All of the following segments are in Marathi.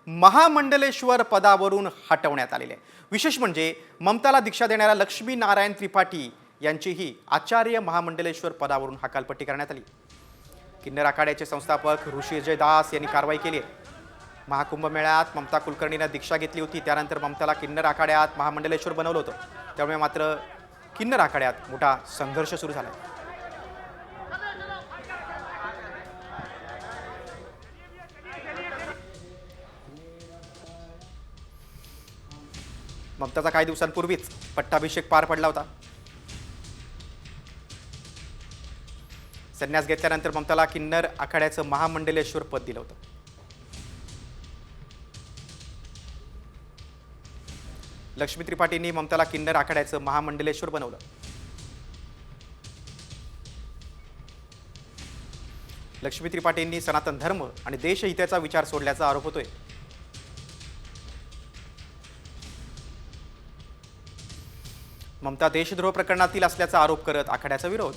महामंडलेश्वर पदावरून हटवण्यात आलेले आहे। विशेष म्हणजे ममताला दीक्षा देणाऱ्या लक्ष्मी नारायण त्रिपाठी यांचीही आचार्य महामंडलेश्वर पदावरून हकालपट्टी करण्यात आली। किन्नर आखाड्याचे संस्थापक ऋषी अजय दास यांनी कारवाई केली आहे। महाकुंभमेळ्यात ममता कुलकर्णीने दीक्षा घेतली होती, त्यानंतर ममताला किन्नर आखाड्यात महामंडलेश्वर बनवलं होतं। त्यामुळे मात्र किन्नर आखाड्यात मोठा संघर्ष सुरू झाला आहे। ममताचा काही दिवसांपूर्वीच पट्टाभिषेक पार पडला होता। संन्यास घेतल्यानंतर ममताला किन्नर आखाड्याचं महामंडलेश्वर पद दिलं होतं। लक्ष्मी त्रिपाठींनी ममताला किन्नर आखाड्याचं महामंडलेश्वर बनवलं। लक्ष्मी त्रिपाठींनी सनातन धर्म आणि देशहिताचा विचार सोडल्याचा आरोप होतोय। ममता देशद्रोह प्रकरणातील असल्याचा आरोप करत आखाड्याचा विरोध।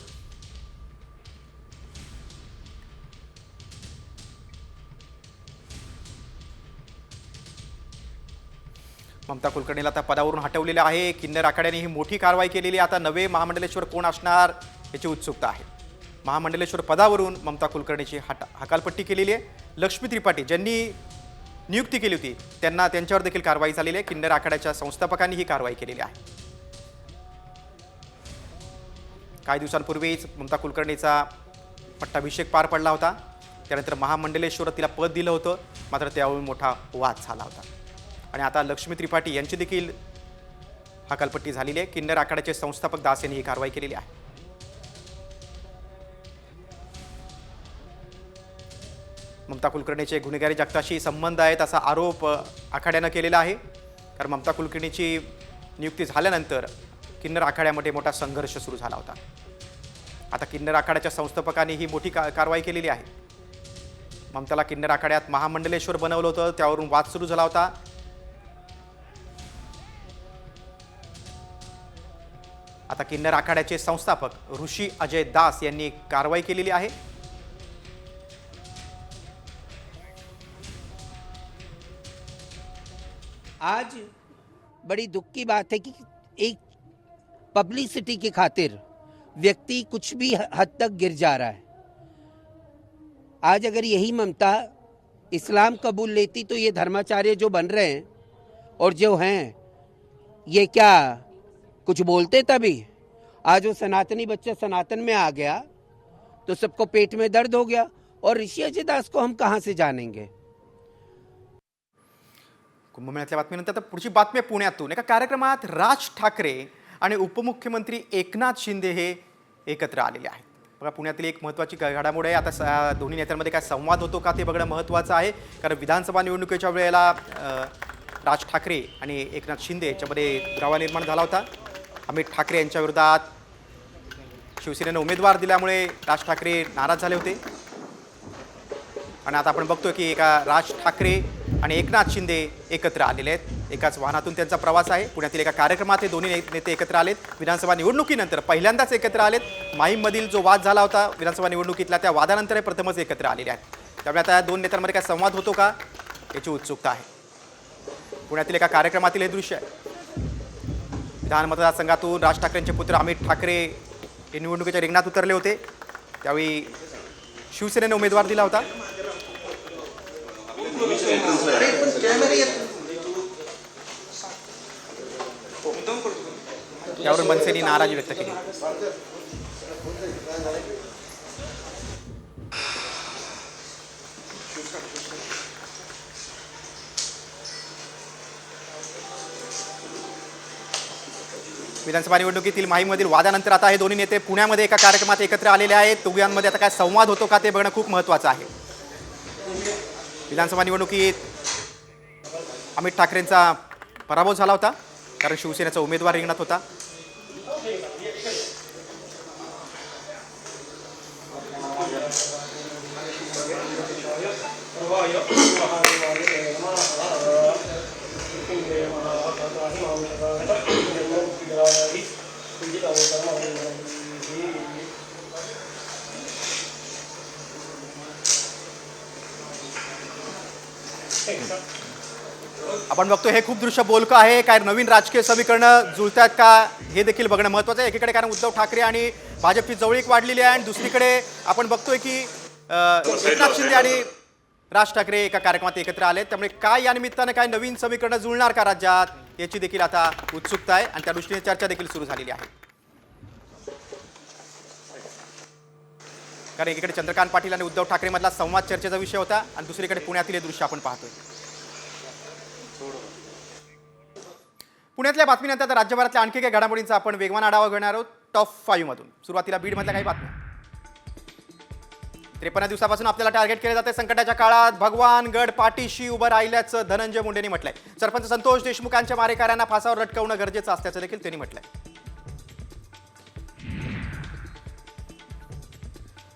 ममता कुलकर्णीला आता पदावरून हटवलेले आहे। किन्नर आखाड्याने ही मोठी कारवाई केलेली आहे। आता नवे महामंडलेश्वर कोण असणार याची उत्सुकता आहे। महामंडलेश्वर पदावरून ममता कुलकर्णीची हकालपट्टी केलेली आहे। लक्ष्मी त्रिपाठी ज्यांनी नियुक्ती केली होती त्यांच्यावर देखील कारवाई झालेली आहे। किन्नर आखाड्याच्या संस्थापकांनी ही कारवाई केलेली आहे। काही दिवसांपूर्वीच ममता कुलकर्णीचा पट्टाभिषेक पार पडला होता। त्यानंतर महामंडलेश्वर तिला पद दिलं होतं, मात्र त्यावरून मोठा वाद झाला होता। आणि आता लक्ष्मी त्रिपाठी यांची देखील हकालपट्टी झालेली आहे। किन्नर आखाड्याचे संस्थापक दास यांनी ही कारवाई केलेली आहे। ममता कुलकर्णीचे गुन्हेगारी जगताशी संबंध आहेत असा आरोप आखाड्यानं केलेला आहे। कारण ममता कुलकर्णीची नियुक्ती झाल्यानंतर किन्नर आखाड्यामध्ये मोठा संघर्ष सुरू झाला होता। आता किन्नर आखाड्याच्या संस्थापकांनी ही मोठी कारवाई केलेली आहे। ममताला किन्नर आखाड्यात महामंडलेश्वर बनवलं होतं, त्यावरून वाद सुरू झाला होता। आता किन्नर आखाड्याचे संस्थापक ऋषी अजय दास यांनी कारवाई केलेली आहे। आज बड़ी दुख की बात है कि एक पब्लिसिटी की खातिर व्यक्ति कुछ भी हद तक गिर जा रहा है। आज अगर यही ममता इस्लाम कबूल लेती तो ये धर्माचार्य जो बन रहे हैं और जो हैं ये क्या कुछ बोलते तभी। आज वो सनातनी बच्चा सनातन में आ गया तो सबको पेट में दर्द हो गया, और ऋषि अजय दास को हम कहां से जानेंगे। कुंभमेळ्यातल्या बातमीनंतर पुढची बातमी पुण्यातून। एका कार्यक्रमात राज ठाकरे आणि उपमुख्यमंत्री एकनाथ शिंदे हे एकत्र आलेले आहेत। बघा, पुण्यातील एक महत्त्वाची घडामोड आहे। आता दोन्ही नेत्यांमध्ये काय संवाद होतो का ते बघणं महत्त्वाचं आहे। कारण विधानसभा निवडणुकीच्या वेळेला राज ठाकरे आणि एकनाथ शिंदे यांच्यामध्ये दुरावा निर्माण झाला होता। अमित ठाकरे यांच्या विरोधात शिवसेनेने उमेदवार दिल्यामुळे राज ठाकरे नाराज झाले होते। आणि आता आपण बघतोय की राज ठाकरे आणि एकनाथ शिंदे एकत्र आलेले आहेत। एकाच वाहनातून त्यांचा प्रवास आहे। पुण्यातील एका कार्यक्रमात हे दोन्ही नेते एकत्र आलेत। विधानसभा निवडणुकीनंतर पहिल्यांदाच एकत्र आलेत। माहीममधील जो वाद झाला होता विधानसभा निवडणुकीतला, त्या वादानंतर हे प्रथमच एकत्र आलेले आहेत। त्यामुळे आता या दोन नेत्यांमध्ये काय संवाद होतो का याची उत्सुकता आहे। पुण्यातील एका कार्यक्रमातील हे दृश्य आहे। विधान मतदारसंघातून राज ठाकरेंचे पुत्र अमित ठाकरे हे निवडणुकीच्या रिंगणात उतरले होते। त्यावेळी शिवसेनेने उमेदवार दिला होता। यावरून मनसेनी नाराजी व्यक्त केली। विधानसभा निवडणुकीतील माहीमधील वादानंतर आता हे दोन्ही नेते पुण्यामध्ये एका कार्यक्रमात एकत्र आलेले आहेत। दोघांमध्ये आता काय संवाद होतो का ते बघणं खूप महत्त्वाचं आहे। विधानसभा निवडणुकीत अमित ठाकरेंचा पराभव झाला होता, कारण शिवसेनेचा उमेदवार रिंगणात होता। आपण बघतो हे खूप दृश्य बोलकं आहे. काय नवीन राजकीय समीकरणं जुळतात का हे देखील बघणं महत्त्वाचं आहे. एकीकडे कारण उद्धव ठाकरे आणि भाजपची जवळीक वाढलेली आहे आणि दुसरीकडे आपण बघतोय की एकनाथ शिंदे आणि राज ठाकरे एका कार्यक्रमात एकत्र आले. त्यामुळे काय या निमित्तानं काय नवीन समीकरणं जुळणार का राज्यात याची देखील आता उत्सुकता आहे आणि त्या दृष्टीने चर्चा देखील सुरू झालेली आहे. कारण एकीकडे चंद्रकांत पाटील आणि उद्धव ठाकरे मधला संवाद चर्चेचा विषय होता आणि दुसरीकडे पुण्यातील हे दृश्य आपण पाहतोय. पुण्यातल्या बातमीनंतर आता राज्यभरातल्या आणखी काही घडामोडींचा आपण वेगवान आढावा घेणार आहोत टॉप 5 मधून. सुरुवातीला बीडमधल्या काही बातम्या. 53 दिवसापासून आपल्याला टार्गेट केले जाते. संकटाच्या काळात भगवान गड पाठीशी उभं राहिल्याचं धनंजय मुंडेंनी म्हटलंय. सरपंच संतोष देशमुखांच्या मारेकऱ्यांना फासावर लटकवणं गरजेचं असल्याचं देखील त्यांनी म्हटलंय.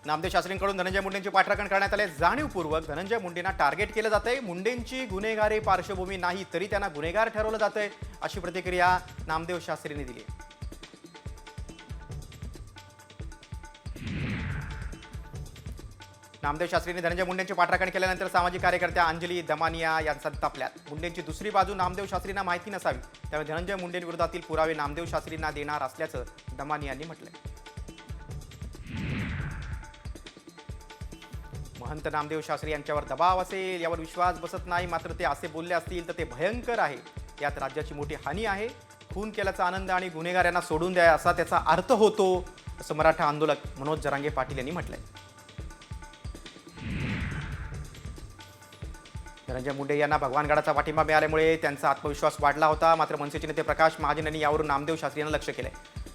नामदेव शास्त्रींकडून धनंजय मुंडेंची पाठराखण करण्यात आले. जाणीवपूर्वक धनंजय मुंडेंना टार्गेट केलं जातंय. मुंडेंची गुन्हेगारी पार्श्वभूमी नाही तरी त्यांना गुन्हेगार ठरवलं जातंय अशी प्रतिक्रिया नामदेव शास्त्रींनी दिली. नामदेव शास्त्रींनी धनंजय मुंडेंची पाठराखण केल्यानंतर सामाजिक कार्यकर्त्या अंजली दमानिया यांचा तापल्यात. मुंडेंची दुसरी बाजू नामदेव शास्त्रींना माहिती नसावी त्यामुळे धनंजय मुंडेंविरोधातील पुरावे नामदेव शास्त्रींना देणार असल्याचं दमानियांनी म्हटलंय. महंत नामदेव शास्त्री यांच्यावर दबाव असेल यावर विश्वास बसत नाही. मात्र ते असे बोलले असतील तर ते भयंकर आहे. यात राज्याची मोठी हानी आहे. खून केल्याचा आनंद आणि गुन्हेगारांना सोडून द्या असा त्याचा अर्थ होतो असं मराठा आंदोलक मनोज जरांगे पाटील यांनी म्हटलंय. धनंजय मुंडे यांना भगवानगडाचा पाठिंबा मिळाल्यामुळे त्यांचा आत्मविश्वास वाढला होता. मात्र मनसेचे नेते प्रकाश महाजन यांनी यावरून नामदेव शास्त्री यांना लक्ष केलंय.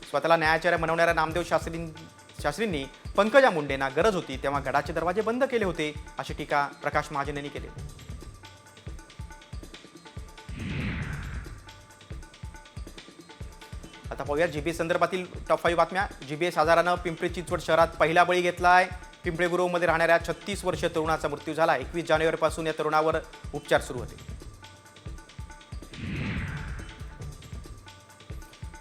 स्वतःला न्यायाचार्य म्हणवणाऱ्या नामदेव शास्त्रींनी पंकजा मुंडेंना गरज होती तेव्हा गडाचे दरवाजे बंद केले होते अशी टीका प्रकाश महाजन यांनी केली. आता पाहूया जीबीएस संदर्भातील टॉप 5 बातम्या. जीबीएस आजारानं पिंपरी चिंचवड शहरात पहिला बळी घेतलाय. पिंपळे गुरुमध्ये राहणाऱ्या 36 वर्षीय तरुणाचा मृत्यू झाला. 21 जानेवारीपासून या तरुणावर उपचार सुरू होते.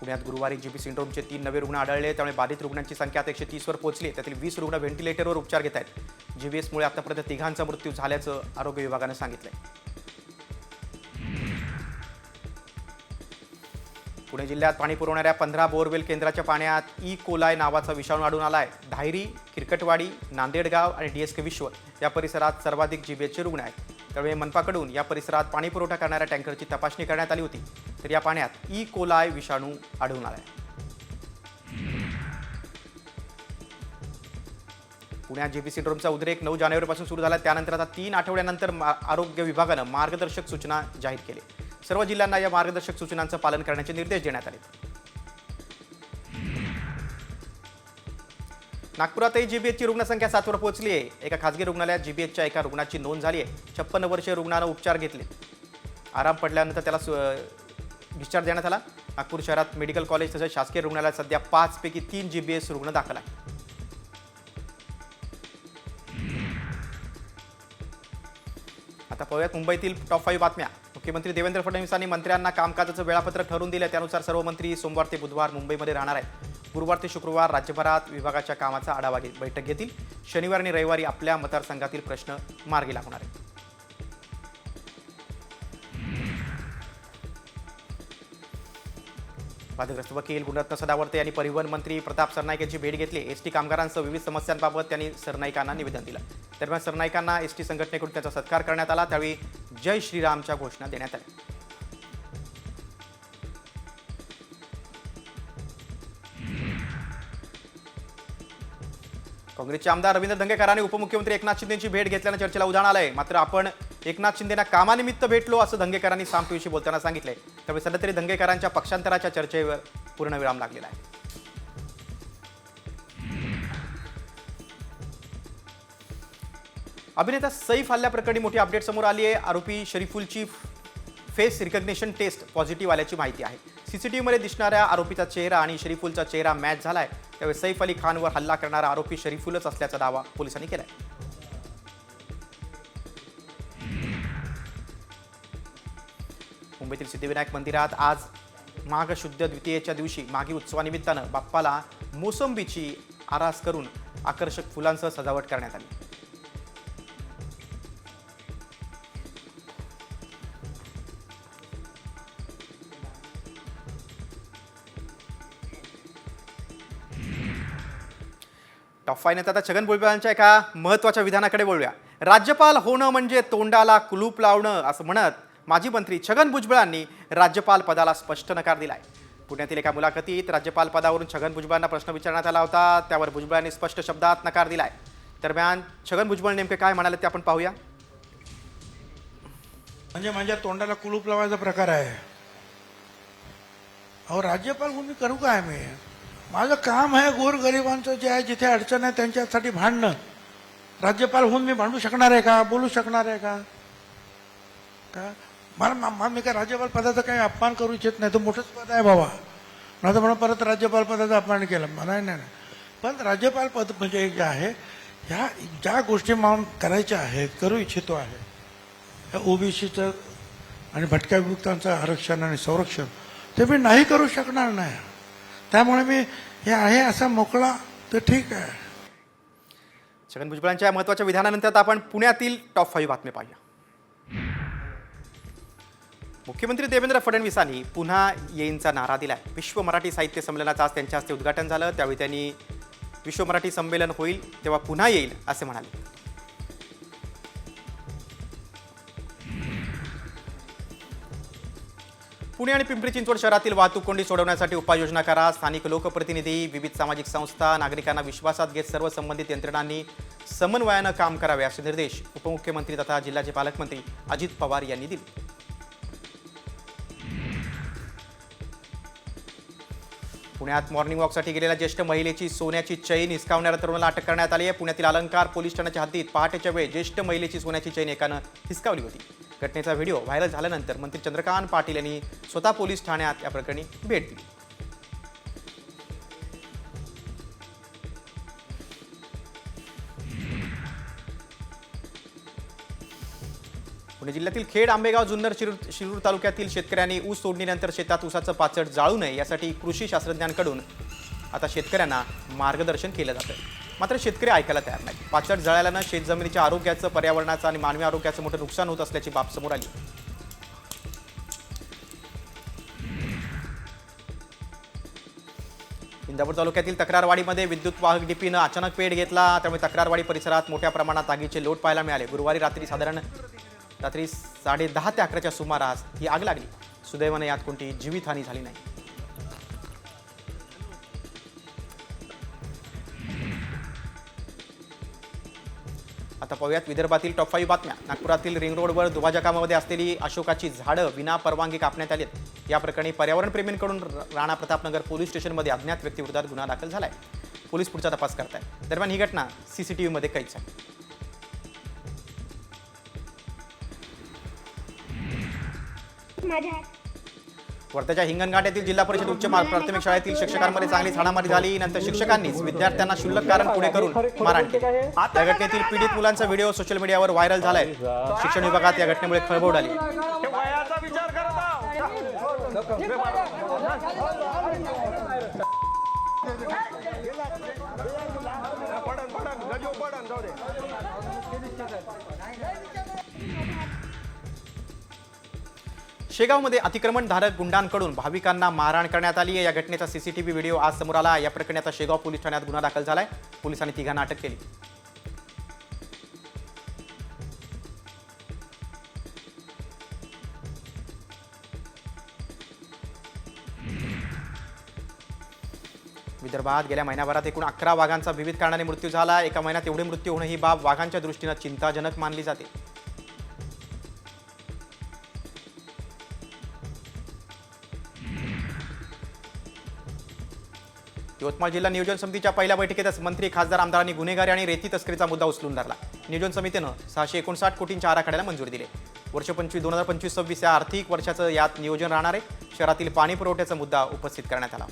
पुण्यात गुरुवारी जीबी सिंड्रोमचे 3 नवे रुग्ण आढळले. त्यामुळे बाधित रुग्णांची संख्या 130 वर पोहोचली. त्यातील 20 रुग्ण व्हेंटिलेटरवर उपचार घेत आहेत. जीबीएसमुळे आतापर्यंत 3घांचा मृत्यू झाल्याचं आरोग्य विभागानं सांगितलंय. पुणे जिल्ह्यात पाणी पुरवणाऱ्या 15 बोरवेल केंद्राच्या पाण्यात ई कोलाय नावाचा विषाणू आढळून आलाय. धायरी, किरकटवाडी, नांदेडगाव आणि डीएसके विश्व या परिसरात सर्वाधिक जीबीएसचे रुग्ण आहेत. त्यामुळे मनपाकडून या परिसरात पाणी पुरवठा करणाऱ्या टँकरची तपासणी करण्यात आली होती. तर या पाण्यात ई कोलाय विषाणू आढळून आलाय. पुण्यात जीबी सिंड्रोमचा उद्रेक 9 जानेवारीपासून सुरू झाला. त्यानंतर आता 3 आठवड्यानंतर आरोग्य विभागानं मार्गदर्शक सूचना जाहीर केली. सर्व जिल्ह्यांना या मार्गदर्शक सूचनांचं पालन करण्याचे निर्देश देण्यात आले. नागपुरातही जीबीएसची रुग्णसंख्या 7 वर पोहोचली आहे. एका खासगी रुग्णालयात जीबीएसच्या एका रुग्णाची नोंद झाली आहे. 56 वर्षीय रुग्णानं उपचार घेतले. आराम पडल्यानंतर त्याला डिस्चार्ज देण्यात आला. नागपूर शहरात मेडिकल कॉलेज तसेच शासकीय रुग्णालयात सध्या 5 पैकी 3 जीबीएस रुग्ण दाखल आहेत. आता पाहूयात मुंबईतील टॉप 5 बातम्या. मुख्यमंत्री देवेंद्र फडणवीसांनी मंत्र्यांना कामकाजाचं वेळापत्रक ठरवून दिलं. त्यानुसार सर्व मंत्री सोमवार ते बुधवार मुंबईमध्ये राहणार आहेत. गुरुवार ते शुक्रवार राज्यभरात विभागाच्या कामाचा आढावा बैठक घेतील. शनिवार आणि रविवारी आपल्या मतदारसंघातील प्रश्न मार्गी लागणार आहेत. वादग्रस्त वकील गुणरत्न सदावर्ते यांनी परिवहन मंत्री प्रताप सरनाईक यांची भेट घेतली. एसटी कामगारांसह विविध समस्यांबाबत त्यांनी सरनाईकांना निवेदन दिलं. दरम्यान सरनाईकांना एसटी संघटनेकडून त्याचा सत्कार करण्यात आला. त्यावेळी जय श्रीरामच्या घोषणा देण्यात आल्या. काँग्रेसचे आमदार रवींद्र धंगेकरांनी उपमुख्यमंत्री एकनाथ शिंदेची भेट घेतल्यानं चर्चेला उधाण आलंय. मात्र आपण एकनाथ शिंदेना कामानिमित्त भेटलो असं धंगेकरांनी साम टीव्हीशी बोलताना सांगितलंय. त्यामुळे सध्या तरी धंगेकरांच्या पक्षांतराच्या चर्चेवर पूर्णविराम लागलेला आहे. अभिनेता सैफ हल्ल्याप्रकरणी मोठी अपडेट समोर आली आहे. आरोपी शरीफुलची फेस रिकग्निशन टेस्ट पॉझिटिव्ह आल्याची माहिती आहे. सीसीटीव्हीमध्ये दिसणाऱ्या आरोपीचा चेहरा आणि शरीफुलचा चेहरा मॅच झालाय. त्यावेळी सैफ अली खानवर हल्ला करणारा आरोपी शरीफुलच असल्याचा दावा पोलिसांनी केलाय. मुंबईतील सिद्धिविनायक मंदिरात आज माघ शुद्ध द्वितीयेच्या दिवशी माघी उत्सवानिमित्तानं बाप्पाला मोसंबीची आरास करून आकर्षक फुलांसह सजावट करण्यात आली. टॉप फायनल आता छगन भुजबळांच्या एका महत्त्वाच्या विधानाकडे बोलूया. राज्यपाल होणं म्हणजे तोंडाला कुलूप लावणं असं म्हणत माजी मंत्री छगन भुजबळांनी राज्यपाल पदाला स्पष्ट नकार दिलाय. पुण्यातील एका मुलाखतीत राज्यपाल पदावरून छगन भुजबळांना प्रश्न विचारण्यात आला होता. त्यावर भुजबळांनी स्पष्ट शब्दात नकार दिलाय. दरम्यान छगन भुजबळ नेमके काय म्हणाले ते आपण पाहूया. म्हणजे माझ्या तोंडाला कुलूप लावायचा प्रकार आहे. अहो राज्यपाल म्हणून करू काय मी? माझं काम आहे गोरगरिबांचं जे आहे जिथे अडचण आहे त्यांच्यासाठी भांडणं. राज्यपाल होऊन मी भांडू शकणार आहे का? बोलू शकणार आहे का? मी काय राज्यपाल पदाचा काही अपमान करू इच्छित नाही. तो मोठंच पद आहे बाबा. नाही तर म्हणून परत राज्यपाल पदाचा अपमान केला मला नाही. पण राज्यपाल पद म्हणजे जे आहे ह्या ज्या गोष्टी मला करायच्या आहेत करू इच्छितो आहे ओबीसीचं आणि भटक्या विमुक्तांचं आरक्षण आणि संरक्षण ते मी नाही करू शकणार नाही. त्यामुळे मी हे आहे असा मोकळा तर ठीक आहे. छगन भुजबळांच्या या महत्त्वाच्या विधानानंतर आपण पुण्यातील टॉप 5 बातमी पाहूया. मुख्यमंत्री देवेंद्र फडणवीसांनी पुन्हा येईनचा नारा दिलाय. विश्व मराठी साहित्य संमेलनाचं आज त्यांच्या हस्ते उद्घाटन झालं. त्यावेळी त्यांनी विश्व मराठी संमेलन होईल तेव्हा पुन्हा येईल असे म्हणाले. पुणे आणि पिंपरी चिंचवड शहरातील वाहतूक कोंडी सोडवण्यासाठी उपाययोजना करा. स्थानिक लोकप्रतिनिधी, विविध सामाजिक संस्था, नागरिकांना विश्वासात घेत सर्व संबंधित यंत्रणांनी समन्वयानं काम करावे असे निर्देश उपमुख्यमंत्री तथा जिल्ह्याचे पालकमंत्री अजित पवार यांनी दिले. पुण्यात मॉर्निंग वॉकसाठी गेलेल्या ज्येष्ठ महिलेची सोन्याची चैन हिसकावणाऱ्या तरुणाला अटक करण्यात आली आहे. पुण्यातील अलंकार पोलीस ठाण्याच्या हद्दीत पहाटेच्या वेळी ज्येष्ठ महिलेची सोन्याची चैन एकानं हिसकावली होती. घटनेचा व्हिडिओ व्हायरल झाल्यानंतर मंत्री चंद्रकांत पाटील यांनी स्वतः पोलीस ठाण्यात या प्रकरणी भेट दिली. पुणे जिल्ह्यातील खेड, आंबेगाव, जुन्नर, शिरूर तालुक्यातील शेतकऱ्यांनी ऊस तोडणीनंतर शेतात ऊसाचं पाचट जाळू नये यासाठी कृषी शास्त्रज्ञांकडून आता शेतकऱ्यांना मार्गदर्शन केलं जातं. मात्र शेतकरी ऐकायला तयार नाही. पाचट जळाल्यानं शेतजमिनीच्या आरोग्याचं, पर्यावरणाचं आणि मानवी आरोग्याचं मोठं नुकसान होत असल्याची बाब समोर आली. इंदापूर तालुक्यातील तक्रारवाडीमध्ये विद्युत वाहक डीपीनं अचानक पेट घेतला. त्यामुळे तक्रारवाडी परिसरात मोठ्या प्रमाणात आगीचे लोट पाहायला मिळाले. गुरुवारी रात्री 10:30 ते 11च्या सुमारास ही आग लागली. सुदैवाने यात कोणती जीवितहानी झाली नाही. आता पाहूयात विदर्भातील टॉप 5 बातम्या. नागपुरातील रिंग रोडवर दुभाजकामध्ये असलेली अशोकाची झाडं विना परवानगी कापण्यात आली आहेत. या प्रकरणी पर्यावरणप्रेमींकडून राणा प्रतापनगर पोलीस स्टेशनमध्ये अज्ञात व्यक्तीविरोधात गुन्हा दाखल झालाय. पोलीस पुढचा तपास करत आहेत. दरम्यान ही घटना सीसीटीव्हीमध्ये कैद झाली. वर्ध्याच्या हिंगणघाट येथील जिल्हा परिषद उच्च प्राथमिक शाळेतील शिक्षकांमध्ये चांगलीच हाणामारी झाली. नंतर शिक्षकांनीच विद्यार्थ्यांना क्षुल्लक कारण पुढे करून मारहाण केली. या घटनेतील पीडित मुलांचा व्हिडिओ सोशल मीडियावर व्हायरल झालाय. शिक्षण विभागात या घटनेमुळे खळबळ उडाली. शेगावमध्ये अतिक्रमणधारक गुंडांकडून भाविकांना मारहाण करण्यात आली आहे. या घटनेचा सीसीटीव्ही व्हिडिओ आज समोर आला. या प्रकरणी आता शेगाव पोलीस ठाण्यात गुन्हा दाखल झालाय. पोलिसांनी तिघांना अटक केली. विदर्भात गेल्या महिन्याभरात एकूण 11 वाघांचा विविध कारणाने मृत्यू झाला. एका महिन्यात एवढे मृत्यू होणं ही बाब वाघांच्या दृष्टीनं चिंताजनक मानली जाते. यवतमाळ जिल्हा नियोजन समितीच्या पहिल्या बैठकीतच मंत्री, खासदार, आमदारांनी गुन्हेगारी आणि रेती तस्करीचा मुद्दा उचलून धरला. नियोजन समितीनं 659 कोटींच्या आराखड्याला मंजुरी दिली. वर्ष 2025-26 या आर्थिक वर्षाचं यात नियोजन राहणार आहे. शहरातील पाणी पुरवठ्याचा मुद्दा उपस्थित करण्यात आला.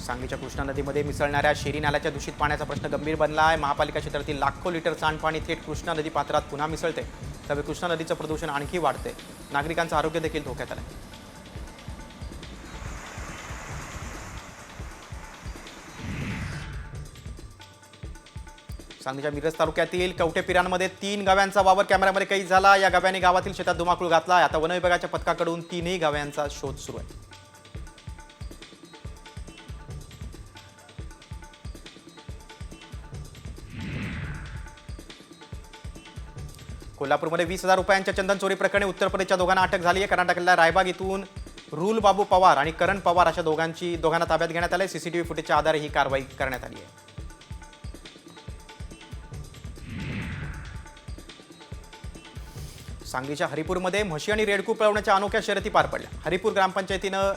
सांगलीच्या कृष्णा नदीमध्ये मिसळणाऱ्या शेरी नाल्याच्या दूषित पाण्याचा प्रश्न गंभीर बनला आहे. महापालिका क्षेत्रातील लाखो लिटर सांडपाणी थेट कृष्णा नदी पात्रात पुन्हा मिसळते. त्यामुळे कृष्णा नदीचं प्रदूषण आणखी वाढते. नागरिकांचं आरोग्य देखील धोक्यात आलं. सांगलीच्या मिरज तालुक्यातील कवठेपिरांमध्ये 3 गाव्यांचा वावर कॅमेऱ्यामध्ये कैद झाला. या गाव्यांनी गावातील शेतात धुमाकूळ घातला. आता वन विभागाच्या पथकाकडून 3ही गाव्यांचा शोध सुरू आहे. कोल्हापूरमध्ये 20,000 रुपयांच्या चंदन चोरी प्रकरणी उत्तर प्रदेशच्या दोघांना अटक झाली आहे. कर्नाटकातल्या रायबाग इथून रूल बाबू पवार आणि करण पवार अशा दोघांना ताब्यात घेण्यात आले. सीसीटीव्ही फुटेजच्या आधारे ही कारवाई करण्यात आली आहे. सांगलीच्या हरिपूरमध्ये म्हशी आणि रेडकू पळवण्याच्या अनोख्या शर्यती पार पडल्या. हरिपूर ग्रामपंचायतीनं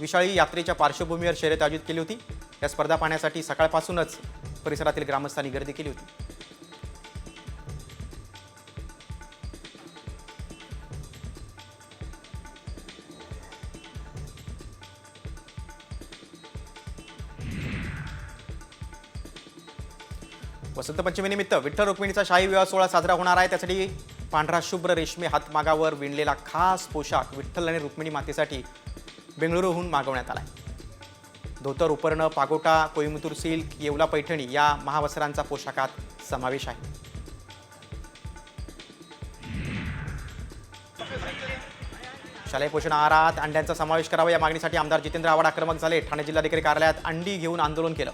विशाळी यात्रेच्या पार्श्वभूमीवर शर्यत आयोजित केली होती. या स्पर्धा पाहण्यासाठी सकाळपासूनच परिसरातील ग्रामस्थांनी गर्दी केली होती. वसंत पंचमीनिमित्त विठ्ठल रुक्मिणीचा शाही विवाह सोहळा साजरा होणार आहे. त्यासाठी पांढरा शुभ्र रेशमी हातमागावर विणलेला खास पोशाख विठ्ठल आणि रुक्मिणी मातेसाठी बेंगळुरूहून मागवण्यात आला आहे. धोतर, उपरणं, पागोटा, कोईमुतूर सिल्क, येवला पैठणी या महावस्त्रांचा पोशाखात समावेश आहे. शालेय पोषण आहारात अंड्यांचा समावेश करावा या मागणीसाठी आमदार जितेंद्र आव्हाड आक्रमक झाले. ठाणे जिल्हाधिकारी कार्यालयात अंडी घेऊन आंदोलन केलं.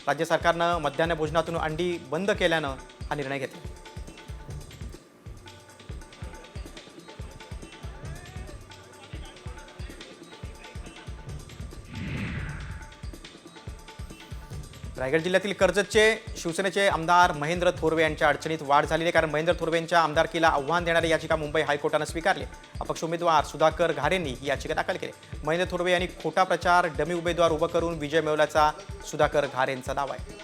राज्य सरकारनं मध्यान्ह भोजनातून अंडी बंद केल्यानं हा निर्णय घेतला. रायगड जिल्ह्यातील कर्जतचे शिवसेनेचे आमदार महेंद्र थोरवे यांच्या अडचणीत वाढ झालेली आहे. कारण महेंद्र थोरवेंच्या आमदारकीला आव्हान देणारी याचिका मुंबई हायकोर्टानं स्वीकारली. अपक्ष उमेदवार सुधाकर घारेंनी ही याचिका दाखल केली. महेंद्र थोरवे यांनी खोटा प्रचार, डमी उमेदवार उभं करून विजय मिळवल्याचा सुधाकर घारेंचा दावा आहे.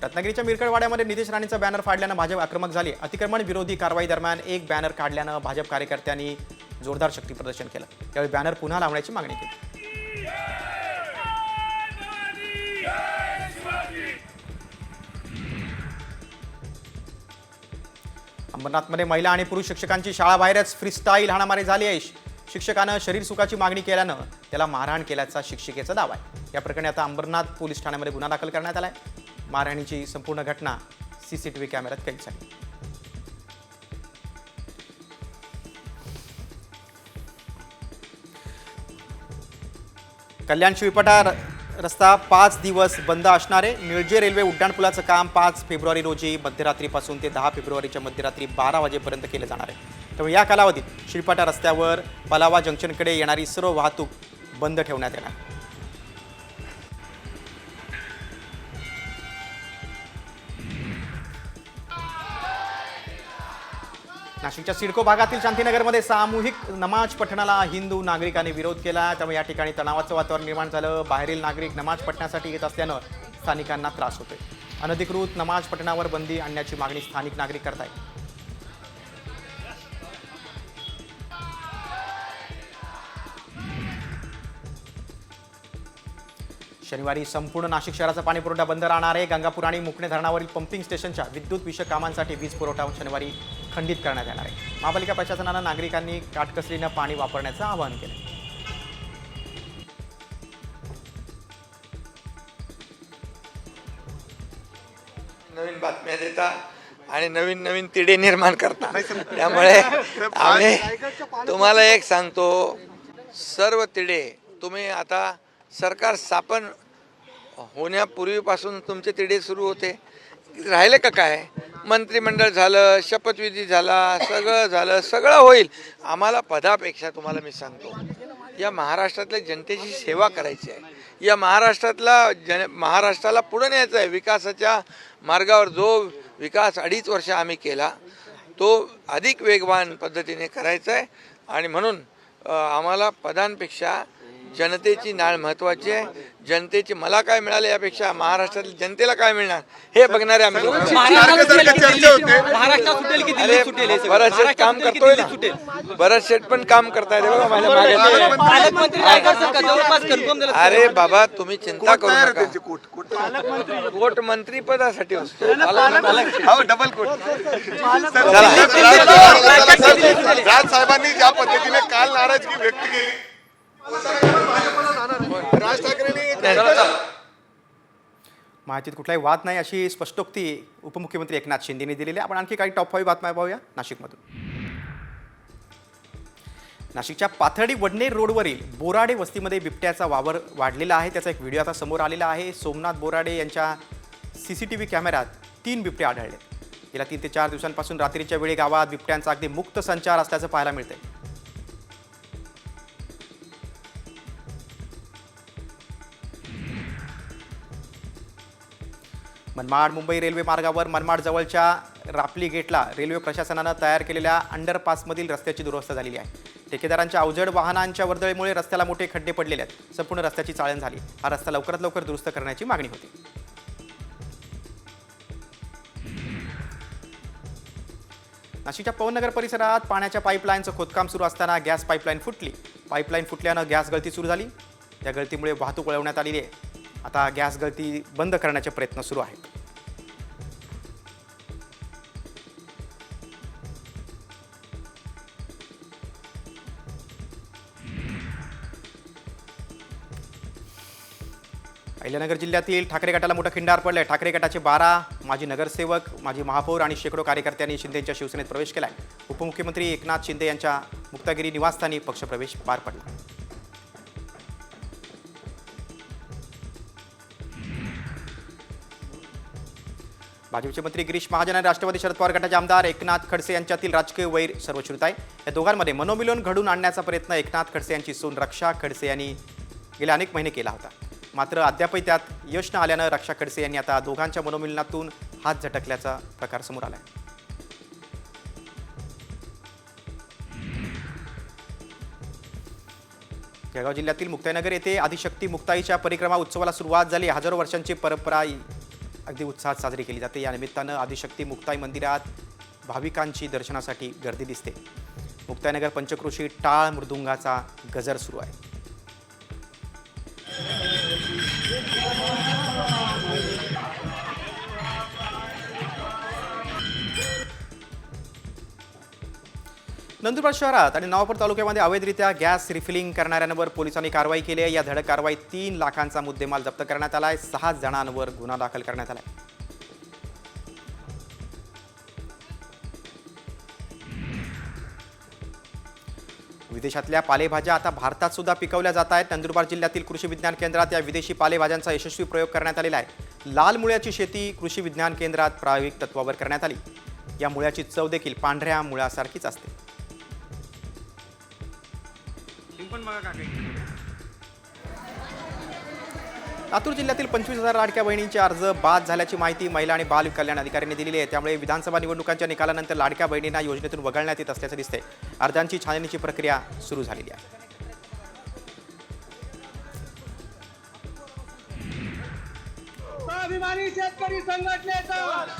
रत्नागिरीच्या मिरकडवाड्यामध्ये नितेश राणेंचा बॅनर फाडल्यानं भाजप आक्रमक झाली. अतिक्रमण विरोधी कारवाई दरम्यान एक बॅनर काढल्यानं भाजप कार्यकर्त्यांनी जोरदार शक्ती प्रदर्शन केलं. त्यावेळी बॅनर पुन्हा लावण्याची मागणी केली. अंबरनाथमध्ये महिला आणि पुरुष शिक्षकांची शाळाबाहेरच फ्रीस्टाईल हाणामारी झाली आहे. शिक्षकानं शरीर सुखाची मागणी केल्यानं त्याला मारहाण केल्याचा शिक्षिकेचा दावा आहे. या प्रकरणी आता अंबरनाथ पोलीस ठाण्यामध्ये गुन्हा दाखल करण्यात आला आहे. मारहाणीची संपूर्ण घटना सीसीटीव्ही कॅमेऱ्यात कैद झाली. कल्याण शिळपटा रस्ता 5 दिवस बंद असणार आहे. निळजे रेल्वे उड्डाणपुलाचं काम 5 फेब्रुवारी रोजी मध्यरात्रीपासून ते 10 फेब्रुवारीच्या मध्यरात्री 12 वाजेपर्यंत केलं जाणार आहे. त्यामुळे या कालावधीत शिळपटा रस्त्यावर पलावा जंक्शनकडे येणारी सर्व वाहतूक बंद ठेवण्यात येणार. नाशिकच्या सिडको भागातील शांतीनगरमध्ये सामूहिक नमाज पठणाला हिंदू नागरिकांनी विरोध केला. त्यामुळे या ठिकाणी तणावाचं वातावरण निर्माण झालं. बाहेरील नागरिक नमाज पठणासाठी येत असल्यानं स्थानिकांना त्रास होतोय. अनधिकृत नमाज पठणावर बंदी आणण्याची मागणी स्थानिक नागरिक करतायत. शनिवारी संपूर्ण नाशिक शहराचा पाणी पुरवठा बंद राहणार आहे. गंगापूर आणि मुकणे धरणावरील पंपिंग स्टेशनच्या विद्युत विषयक कामांसाठी वीज पुरवठा शनिवारी खंडित करण्यात येणार आहे. महापालिका प्रशासनानं नागरिकांनी काटकसरीनं पाणी वापरण्याचं आवाहन केलं. नवीन बातम्या देता आणि नवीन नवीन तिढे निर्माण करता. त्यामुळे आम्ही तुम्हाला एक सांगतो, सर्व तिढे तुम्ही आता सरकार स्थापन होण्यापूर्वीपासून तुमचे तिढे सुरू होते. राहिले का काय? मंत्रिमंडळ झालं, शपथविधी झाला, सगळं झालं, सगळं होईल. आम्हाला पदापेक्षा तुम्हाला मी सांगतो, या महाराष्ट्रातल्या जनतेची सेवा करायची आहे. या महाराष्ट्राला पुढे न्यायचं आहे. विकासाच्या मार्गावर जो विकास 2.5 वर्ष आम्ही केला तो अधिक वेगवान पद्धतीने करायचा आहे. आणि म्हणून आम्हाला पदांपेक्षा जनतेची नाळ महत्वाची आहे. जनतेची मला काय मिळाले यापेक्षा महाराष्ट्रातील जनतेला काय मिळणार हे बघणारे आम्ही. बरंच काम करतोय ना, बरंच शेट पण काम करताय रे बघा माझ्या मागे. अरे बाबा तुम्ही चिंता करू नका. कोट मंत्री पदासाठी असतो, डबल कोट. राज साहेबांनी ज्या पद्धतीने काल नाराजगी व्यक्त केली, राज माहितीत कुठलाही वाद नाही अशी स्पष्टोक्ती उपमुख्यमंत्री एकनाथ शिंदेने दिलेली आहे. आपण आणखी काही टॉप 5 बातम्या पाहूया नाशिकमधून. नाशिकच्या पाथर्डी वडनेर रोडवरील बोराडे वस्तीमध्ये बिबट्याचा वावर वाढलेला आहे. त्याचा एक व्हिडिओ आता समोर आलेला आहे. सोमनाथ बोराडे यांच्या CCTV कॅमेऱ्यात 3 बिबटे आढळले. गेल्या 3 ते 4 दिवसांपासून रात्रीच्या वेळी गावात बिबट्यांचा अगदी मुक्त संचार असल्याचं पाहायला मिळतंय. मनमाड मुंबई रेल्वे मार्गावर मनमाड जवळच्या रापली गेटला रेल्वे प्रशासनानं तयार केलेल्या अंडरपासमधील रस्त्याची दुरवस्था झालेली आहे. ठेकेदारांच्या अवजड वाहनांच्या वर्दळीमुळे रस्त्याला मोठे खड्डे पडलेले आहेत. संपूर्ण रस्त्याची चाळण झाली. हा रस्ता लवकरात लवकर दुरुस्त करण्याची मागणी होती. नाशिकच्या पवननगर परिसरात पाण्याच्या पाईपलाईनचं खोदकाम सुरू असताना गॅस पाईपलाईन फुटली. पाईपलाईन फुटल्यानं गॅस गळती सुरू झाली. या गळतीमुळे वाहतूक वळवण्यात आलेली आहे. आता गॅस गळती बंद करण्याचे प्रयत्न सुरू आहेत. अहिल्यानगर जिल्ह्यातील ठाकरे गटाला मोठं खिंडार पडलंय. ठाकरे गटाचे 12 माजी नगरसेवक, माजी महापौर आणि शेकडो कार्यकर्त्यांनी शिंदेच्या शिवसेनेत प्रवेश केलाय. उपमुख्यमंत्री एकनाथ शिंदे यांच्या मुक्तागिरी निवासस्थानी पक्षप्रवेश पार पडला. भाजपचे मंत्री गिरीश महाजन आणि राष्ट्रवादी शरद पवार गटाचे आमदार एकनाथ खडसे यांच्यातील राजकीय वैर सर्वश्रुत आहे. या दोघांमध्ये मनोमिलन घडून आणण्याचा प्रयत्न एकनाथ खडसे यांची सून रक्षा खडसे यांनी गेल्या अनेक महिने केला होता. मात्र अद्यापही त्यात यश न आल्यानं रक्षा खडसे यांनी आता दोघांच्या मनोमिलनातून हात झटकल्याचा प्रकार समोर आलाय. जळगाव जिल्ह्यातील मुक्ताईनगर येथे आदिशक्ती मुक्ताईच्या परिक्रमा उत्सवाला सुरुवात झाली. हजारो वर्षांची परंपरा अगदी उत्साहात साजरी केली जाते. या निमित्तानं आदिशक्ती मुक्ताई मंदिरात भाविकांची दर्शनासाठी गर्दी दिसते. मुक्ताईनगर पंचक्रोशी टाळ मृदुंगाचा गजर सुरू आहे. नंदुरबार शहरात आणि नवापूर तालुक्यामध्ये अवैधरित्या गॅस रिफिलिंग करणाऱ्यांवर पोलिसांनी कारवाई केली आहे. या धडक कारवाईत 3 लाखांचा मुद्देमाल जप्त करण्यात आला आहे. 6 जणांवर गुन्हा दाखल करण्यात आला आहे. विदेशातल्या पालेभाज्या आता भारतात सुद्धा पिकवल्या जात आहेत. नंदुरबार जिल्ह्यातील कृषी विज्ञान केंद्रात या विदेशी पालेभाज्यांचा यशस्वी प्रयोग करण्यात आलेला आहे. लाल मुळ्याची शेती कृषी विज्ञान केंद्रात प्रायोगिक तत्वावर करण्यात आली. या मुळ्याची चव देखील पांढऱ्या मुळ्यासारखीच असते. लातूर जिल्ह्यातील 25,000 लाडक्या बहिणींचे अर्ज बाद झाल्याची माहिती महिला आणि बाल कल्याण अधिकाऱ्यांनी दिलेली आहे. त्यामुळे विधानसभा निवडणुकांच्या निकालानंतर लाडक्या बहिणींना योजनेतून वगळण्यात येत असल्याचं दिसतंय. अर्जांची छाननीची प्रक्रिया सुरू झालेली आहे.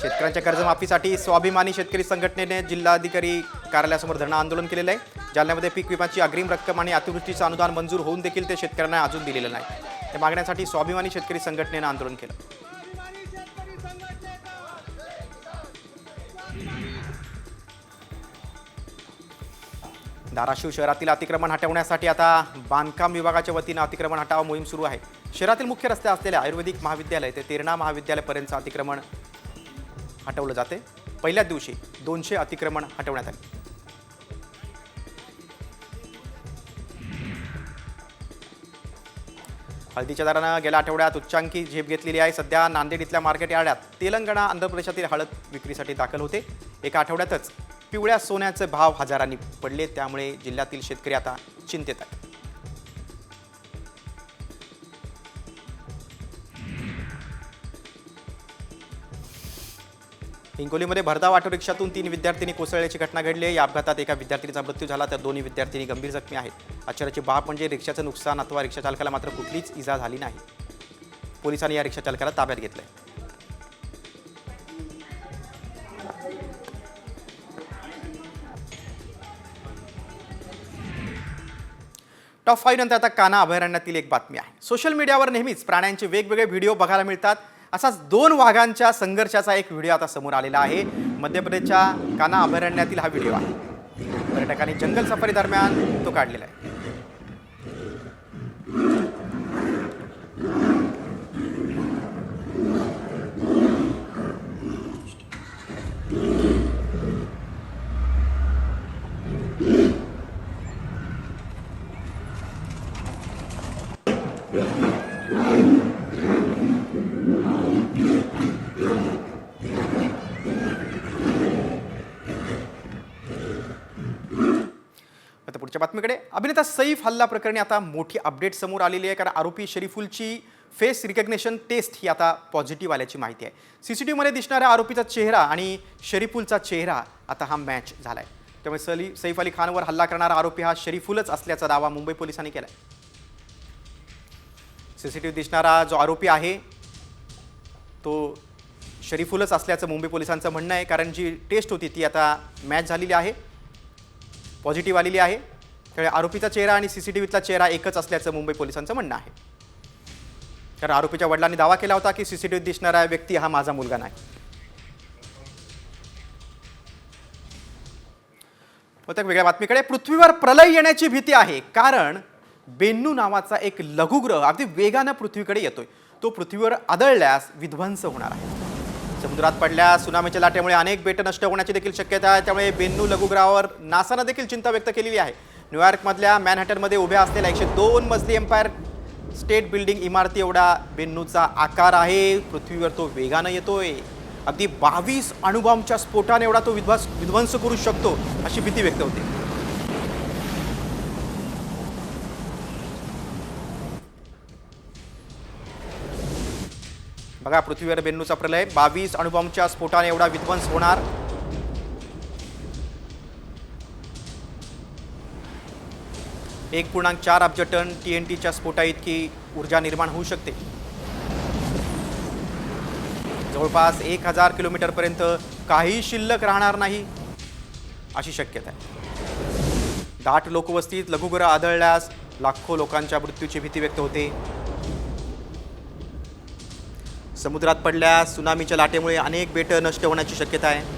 शेतकऱ्यांच्या कर्जमाफीसाठी स्वाभिमानी शेतकरी संघटनेने जिल्हाधिकारी कार्यालयासमोर धरणं आंदोलन केलेलं आहे. जालन्यामध्ये पीक विम्याची अग्रिम रक्कम आणि अतिवृष्टीचं अनुदान मंजूर होऊन देखील ते शेतकऱ्यांना अजून दिलेलं नाही. त्या मागण्यासाठी स्वाभिमानी शेतकरी संघटनेनं आंदोलन केलं. धाराशिव शहरातील अतिक्रमण हटवण्यासाठी आता बांधकाम विभागाच्या वतीनं अतिक्रमण हटाव मोहीम सुरू आहे. शहरातील मुख्य रस्ते असलेल्या आयुर्वेदिक महाविद्यालय ते तेरणा महाविद्यालयापर्यंतचं अतिक्रमण हटवलं जाते. पहिल्याच दिवशी 200 अतिक्रमण हटवण्यात आले. हळदीच्या दरानं गेल्या आठवड्यात उच्चांकी झेप घेतलेली आहे. सध्या नांदेड इथल्या मार्केट यार्डात तेलंगणा आंध्र प्रदेशातील हळद विक्रीसाठी दाखल होते. एका आठवड्यातच पिवळ्या सोन्याचे भाव हजारांनी पडले. त्यामुळे जिल्ह्यातील शेतकरी आता चिंतेत आहेत. हिंगोलीमध्ये भरधाव ऑटो रिक्षातून 3 विद्यार्थिनी कोसळल्याची घटना घडली आहे. या अपघातात एका विद्यार्थिनीचा मृत्यू झाला तर 2 विद्यार्थिनी गंभीर जखमी आहेत. आश्चर्याची बाब म्हणजे रिक्षाचं नुकसान अथवा रिक्षाचालकाला मात्र कुठलीच इजा झाली नाही. पोलिसांनी या रिक्षाचालकाला ताब्यात घेतलंय. टॉप 5 नंतर आता कान्हा अभयारण्यातील एक बातमी आहे. सोशल मीडियावर नेहमीच प्राण्यांचे वेगवेगळे व्हिडिओ बघायला मिळतात. असाच 2 वाघांच्या संघर्षाचा एक व्हिडिओ आता समोर आलेला आहे. मध्य प्रदेशच्या कान्हा अभयारण्यातील हा व्हिडिओ आहे. पर्यटकांनी जंगल सफारी दरम्यान तो काढलेला आहे. आता पुढच्या बातमीकडे. अभिनेता सैफ हल्ला प्रकरणी आता मोठी अपडेट समोर आलेली आहे, कारण आरोपी शरीफुलची फेस रिकग्निशन टेस्ट ही आता पॉझिटिव्ह आल्याची माहिती आहे. सीसीटीव्हीमध्ये दिसणाऱ्या आरोपीचा चेहरा आणि शरीफुलचा चेहरा आता हा मॅच झालाय. त्यामुळे सैफ अली खानवर हल्ला करणारा आरोपी हा शरीफुलच असल्याचा दावा मुंबई पोलिसांनी केलाय. सीसीटीव्ही दिसणारा जो आरोपी आहे तो शरीफुलच असल्याचं मुंबई पोलिसांचं म्हणणं आहे, कारण जी टेस्ट होती ती आता मॅच झालेली आहे, पॉझिटिव्ह आलेली आहे. त्यामुळे आरोपीचा चेहरा आणि सीसीटीव्हीतला चेहरा एकच असल्याचं मुंबई पोलिसांचं म्हणणं आहे. कारण आरोपीच्या वडिलांनी दावा केला होता की सीसीटीव्हीत दिसणारा व्यक्ती हा माझा मुलगा नाही. आता वेगळ्या बातमीकडे. पृथ्वीवर प्रलय येण्याची भीती आहे, कारण बेन्नू नावाचा एक लघुग्रह अगदी वेगानं पृथ्वीकडे येतोय. तो पृथ्वीवर आदळल्यास विध्वंस होणार आहे. समुद्रात पडल्यास सुनामीच्या लाटेमुळे अनेक बेटं नष्ट होण्याची देखील शक्यता आहे. त्यामुळे बेन्नू लघुग्रहावर नासानं देखील चिंता व्यक्त केलेली आहे. न्यूयॉर्कमधल्या मॅनहॅटनमध्ये उभ्या असलेल्या 102 मजली एम्पायर स्टेट बिल्डिंग इमारती एवढा बेन्नूचा आकार आहे. पृथ्वीवर तो वेगानं येतोय. अगदी 22 अणुबॉम्बच्या स्फोटाने एवढा तो विध्वंस करू शकतो अशी भीती व्यक्त होते. बघा, पृथ्वीवर बेन्नूचा प्रलय. 22 अणुबॉम्बच्या स्फोटाने एवढा विध्वंस होणार. $1.4 अब्ज टन TNTच्या स्फोटा इतकी ऊर्जा निर्माण होऊ शकते. जवळपास 1000 किलोमीटरपर्यंत काही शिल्लक राहणार नाही अशी शक्यता आहे. दाट लोकवस्तीत लघुग्रह आदळल्यास लाखो लोकांच्या मृत्यूची भीती व्यक्त होते. समुद्रात पडल्यास सुनामीच्या लाटेमुळे अनेक बेटं नष्ट होण्याची शक्यता आहे.